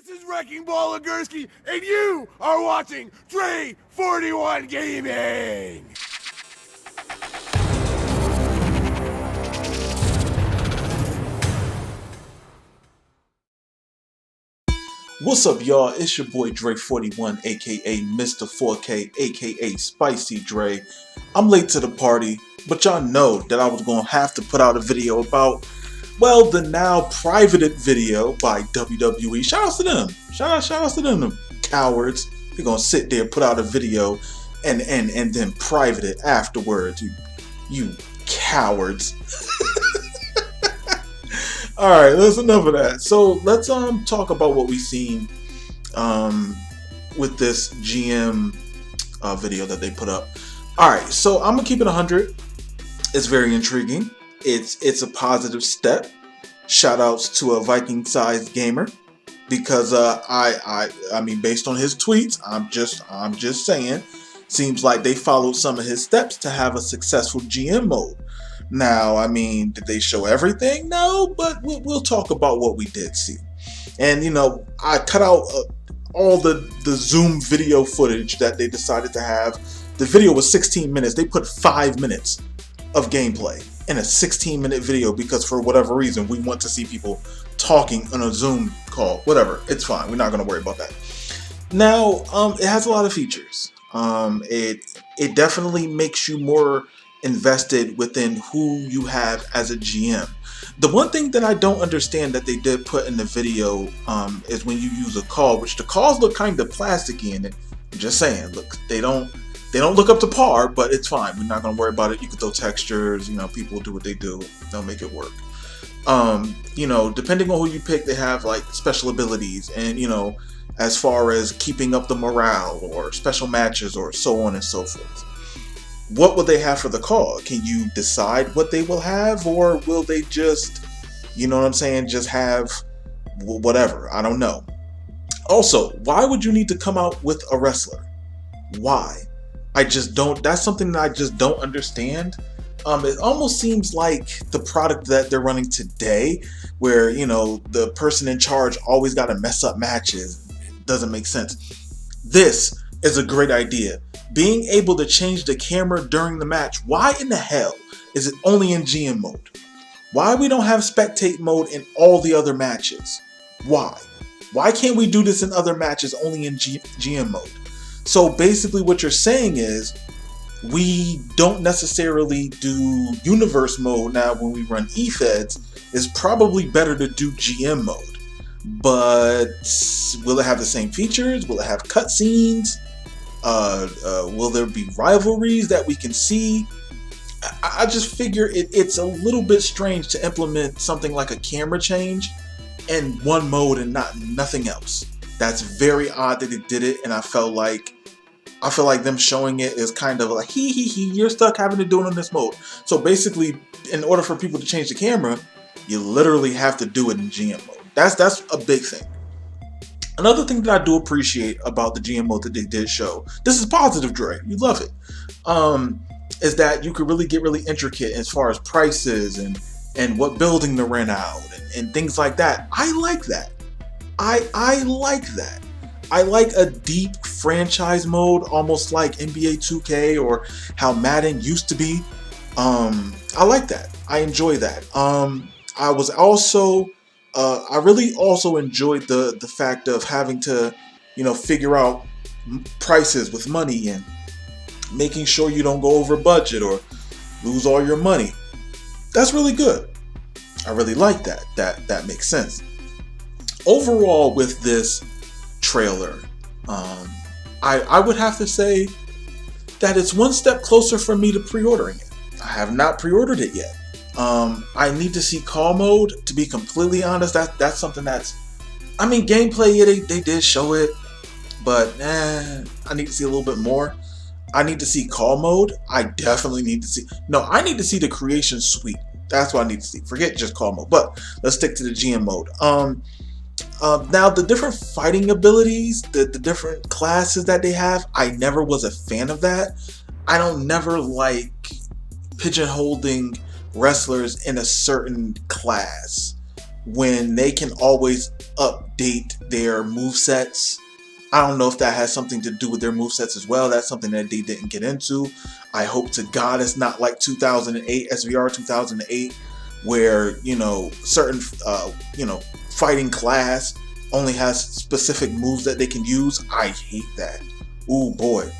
This is Wrecking Ball Legursky, and you are watching Dre 41 Gaming! What's up, y'all? It's your boy Dre41, aka Mr. 4K, aka Spicy Dre. I'm late to the party, but y'all know that I was gonna have to put out a video about, well, the now privated video by WWE. Shout outs to them. Shout outs to them cowards. They're gonna sit there, put out a video, and then private it afterwards. You cowards. All right, that's enough of that. So let's talk about what we've seen with this GM video that they put up. All right, so I'm gonna keep it 100. It's very intriguing. It's a positive step. Shout outs to a Viking-sized gamer because I mean, based on his tweets, I'm just saying, seems like they followed some of his steps to have a successful GM mode. Now, I mean, did they show everything? No, but we'll talk about what we did see. And, you know, I cut out all the Zoom video footage that they decided to have. The video was 16 minutes. They put 5 minutes of gameplay in a 16-minute video because for whatever reason, we want to see people talking on a Zoom call. Whatever, it's fine. We're not going to worry about that. Now, it has a lot of features. It definitely makes you more invested within who you have as a GM. The one thing that I don't understand that they did put in the video is when you use a call, which the calls look kind of plasticky in it. I'm just saying, look, they don't look up to par, but it's fine. We're not gonna worry about it. You can throw textures, you know, people will do what they do. They'll make it work. You know, depending on who you pick, they have like special abilities and, you know, as far as keeping up the morale or special matches or so on and so forth. What will they have for the call? Can you decide what they will have, or will they just, you know what I'm saying, just have whatever? I don't know. Also, why would you need to come out with a wrestler? Why? I just don't, that's something that I just don't understand. It almost seems like the product that they're running today, where, you know, the person in charge always got to mess up matches. It doesn't make sense. This is a great idea. Being able to change the camera during the match. Why in the hell is it only in GM mode? Why we don't have spectate mode in all the other matches? Why? Why can't we do this in other matches only in GM mode? So basically what you're saying is we don't necessarily do universe mode now when we run eFeds. It's probably better to do GM mode. But will it have the same features? Will it have cutscenes? Will there be rivalries that we can see? I just figure it's a little bit strange to implement something like a camera change in one mode and nothing else. That's very odd that they did it, and I feel like them showing it is kind of like you're stuck having to do it in this mode. So basically, in order for people to change the camera, you literally have to do it in GM mode. That's a big thing. Another thing that I do appreciate about the GM mode that they did show, this is positive, Dre, you love it, is that you could really get really intricate as far as prices and what building to rent out and things like that. I like that. I like that. I like a deep franchise mode, almost like NBA 2K or how Madden used to be. I like that. I enjoy that. I was also... I really also enjoyed the fact of having to, you know, figure out prices with money and making sure you don't go over budget or lose all your money. That's really good. I really like that. That makes sense. Overall, with this trailer, I would have to say that it's one step closer for me to pre-ordering it. I have not pre-ordered it yet. I need to see call mode, to be completely honest. That's something that's, I mean, gameplay, yeah, they did show it, but I need to see a little bit more. I need to see call mode. I definitely need to see, no, I need to see the creation suite. That's what I need to see. Forget just call mode, but let's stick to the GM mode. Now the different fighting abilities, the different classes that they have, I never was a fan of that. I don't never like pigeonholing wrestlers in a certain class. when they can always update their movesets. I don't know if that has something to do with their movesets as well. That's something that they didn't get into. I hope to God it's not like 2008, SVR 2008, where, certain, fighting class only has specific moves that they can use. I hate that. Ooh, boy.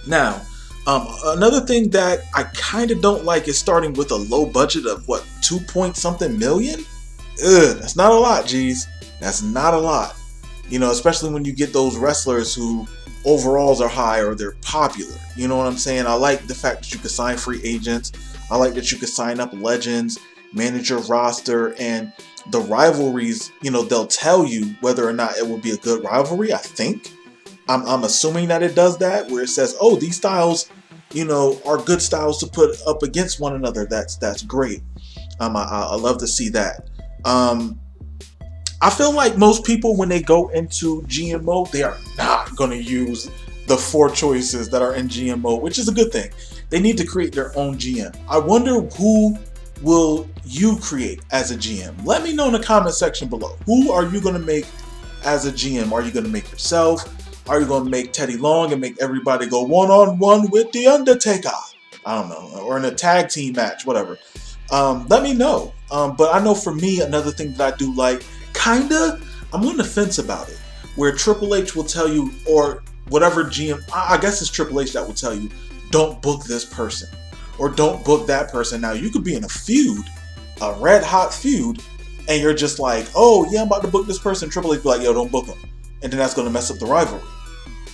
Now, another thing that I kind of don't like is starting with a low budget of, 2 point something million? Ugh, that's not a lot, geez. That's not a lot. Especially when you get those wrestlers who overalls are high or they're popular. You know what I'm saying? I like the fact that you can sign free agents. I like that you can sign up legends, manage your roster, and the rivalries, they'll tell you whether or not it will be a good rivalry, I think. I'm assuming that it does that, where it says, oh, these styles, are good styles to put up against one another. That's great. I love to see that. I feel like most people, when they go into GM mode, they are not going to use the 4 choices that are in GM mode, which is a good thing. They need to create their own GM. I wonder who will you create as a GM? Let me know in the comment section below. Who are you going to make as a GM? Are you going to make yourself? Are you going to make Teddy Long and make everybody go one-on-one with The Undertaker? I don't know. Or in a tag team match, whatever. Let me know. But I know for me, another thing that I do like, kinda, I'm on the fence about it, where Triple H will tell you, or whatever GM, I guess it's Triple H that will tell you, don't book this person, or don't book that person. Now, you could be in a feud, a red hot feud, and you're just like, oh yeah, I'm about to book this person. Triple H be like, yo, don't book him. And then that's going to mess up the rivalry.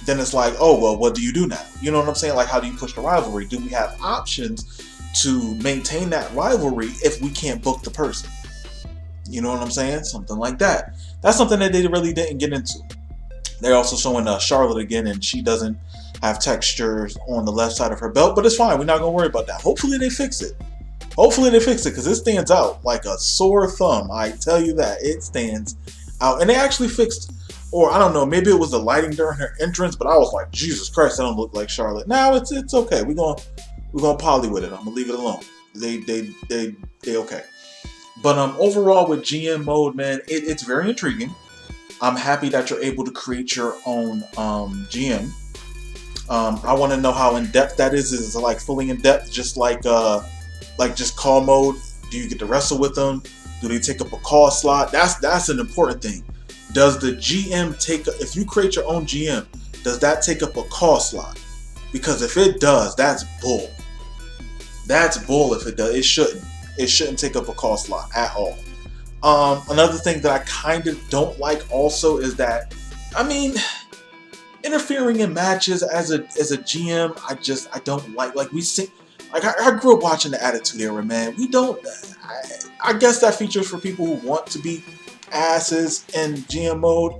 Then it's like, oh, well, what do you do now? You know what I'm saying? Like, how do you push the rivalry? Do we have options to maintain that rivalry if we can't book the person? You know what I'm saying? Something like that. That's something that they really didn't get into. They're also showing Charlotte again, and she doesn't have textures on the left side of her belt, but it's fine. We're not going to worry about that. Hopefully they fix it. Hopefully they fix it, because it stands out like a sore thumb. I tell you that. It stands out. And they actually fixed, or I don't know, maybe it was the lighting during her entrance, but I was like, Jesus Christ, that don't look like Charlotte. Now it's okay. We're gonna poly with it. I'm gonna leave it alone. They okay. But overall with GM mode, man, it's very intriguing. I'm happy that you're able to create your own GM. I want to know how in depth that is. Is it like fully in depth, just like just call mode? Do you get to wrestle with them? Do they take up a call slot? That's an important thing. Does the GM if you create your own GM, does that take up a call slot? Because if it does, that's bull. That's bull if it does. It shouldn't. It shouldn't take up a call slot at all. Another thing that I kind of don't like also is that, I mean, interfering in matches as a GM, I don't like. Like we see, like I grew up watching the Attitude Era, man. We don't. I guess that features for people who want to be asses in GM mode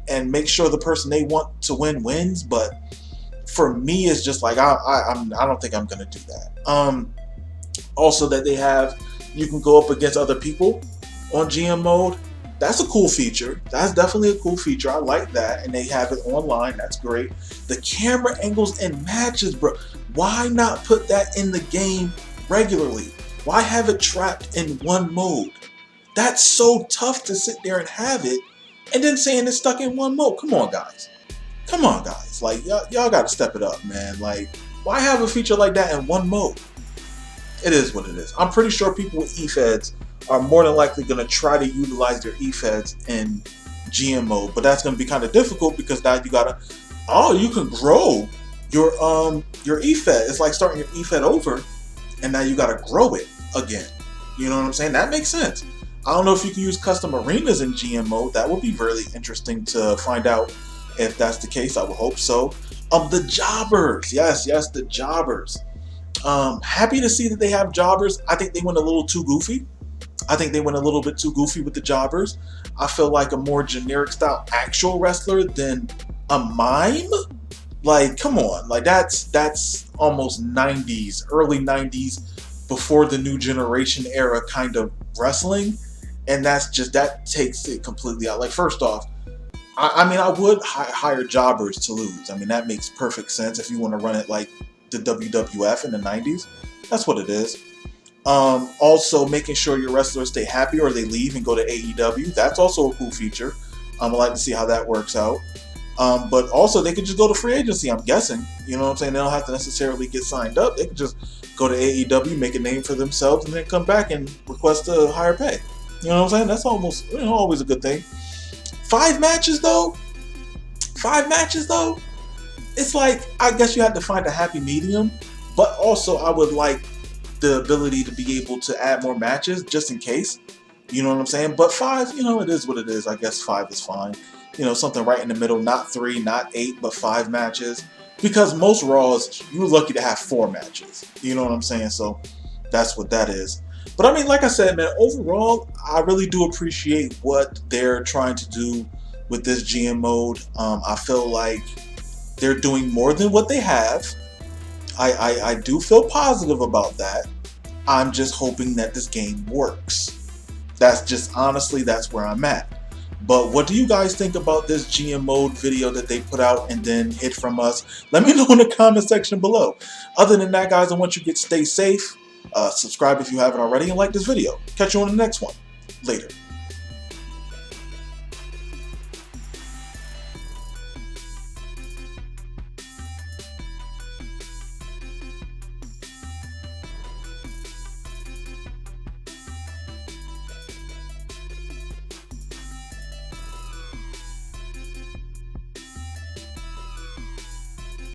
and make sure the person they want to win wins. But for me, it's just like I don't think I'm gonna do that. Also, that you can go up against other people on GM mode. That's a cool feature. That's definitely a cool feature. I like that, and they have it online. That's great. The camera angles and matches, bro. Why not put that in the game regularly? Why have it trapped in one mode? That's so tough to sit there and have it, and then saying it's stuck in one mode. Come on, guys. Come on, guys. Like, y'all got to step it up, man. Like, why have a feature like that in one mode? It is what it is. I'm pretty sure people with eFeds are more than likely going to try to utilize their eFeds in GM mode, but that's going to be kind of difficult because now you can grow your eFed. It's like starting your eFed over, and now you got to grow it again. You know what I'm saying? That makes sense. I don't know if you can use custom arenas in GM mode. That would be really interesting to find out if that's the case. I would hope so. The jobbers. Yes, the jobbers. Happy to see that they have jobbers. I think they went a little too goofy. I think they went a little bit too goofy with the jobbers. I feel like a more generic style actual wrestler than a mime. Like, come on. Like, that's almost 90s, early 90s, before the new generation era kind of wrestling. And that takes it completely out. Like, first off, I mean, I would hire jobbers to lose. I mean, that makes perfect sense if you want to run it like the WWF in the 90s. That's what it is. Also, making sure your wrestlers stay happy or they leave and go to AEW. That's also a cool feature. I'd like to see how that works out. But also, they could just go to free agency, I'm guessing. You know what I'm saying? They don't have to necessarily get signed up. They could just go to AEW, make a name for themselves, and then come back and request a higher pay. You know what I'm saying? That's almost, always a good thing. 5 matches, though? 5 matches, though? It's like, I guess you have to find a happy medium. But also, I would like the ability to be able to add more matches, just in case. You know what I'm saying? But 5, it is what it is. I guess 5 is fine. Something right in the middle, not 3, not 8, but 5 matches. Because most Raws, you're lucky to have 4 matches. You know what I'm saying? So that's what that is. But I mean, like I said, man, overall, I really do appreciate what they're trying to do with this GM mode. I feel like they're doing more than what they have. I do feel positive about that. I'm just hoping that this game works. That's just, honestly, that's where I'm at. But what do you guys think about this GM mode video that they put out and then hid from us? Let me know in the comment section below. Other than that, guys, I want you to stay safe. Subscribe if you haven't already and like this video. Catch you on the next one. Later.